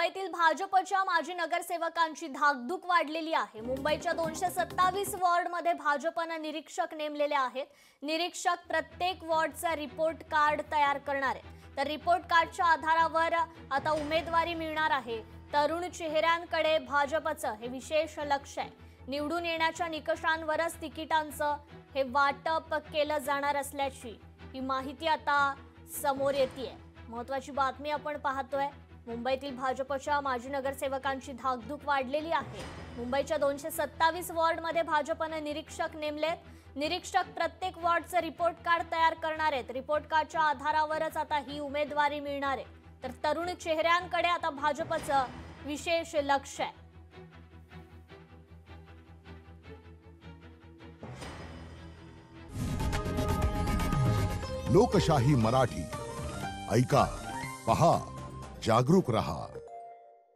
मुंबईतील भाजपच्या माजी नगरसेवकांची धाकधूक वाढलेली आहे। मुंबईच्या 227 वॉर्डमध्ये भाजपने निरीक्षक नेमलेले आहेत। निरीक्षक प्रत्येक वॉर्डचा रिपोर्ट कार्ड तयार करणार आहेत। तर रिपोर्ट कार्डच्या आधारावर आता उमेदवारी मिळणार आहे। तरुण चेहऱ्यांकडे भाजपचं हे विशेष लक्ष आहे। निवडून येण्याच्या निकषांवरच तिकिटांचं हे वाटप केलं जाणार असल्याची ही माहिती आता समोर येतेय। महत्त्वाची बातमी आपण पाहतोय। मुंबईतील भाजपच्या माजी नगरसेवकांची धाकधूक वाढलेली आहे। मुंबईच्या 227 वॉर्डमध्ये भाजपने निरीक्षक नेमलेत। निरीक्षक प्रत्येक वॉर्डचे रिपोर्ट कार्ड तयार करणार आहेत। रिपोर्ट कार्डच्या आधारावरच आता ही उमेदवारी मिळणार आहे। तर तरुण चेहऱ्यांकडे आता भाजपचं विशेष लक्ष आहे। लोकशाही मराठी ऐका, पहा, जागरूक रहा।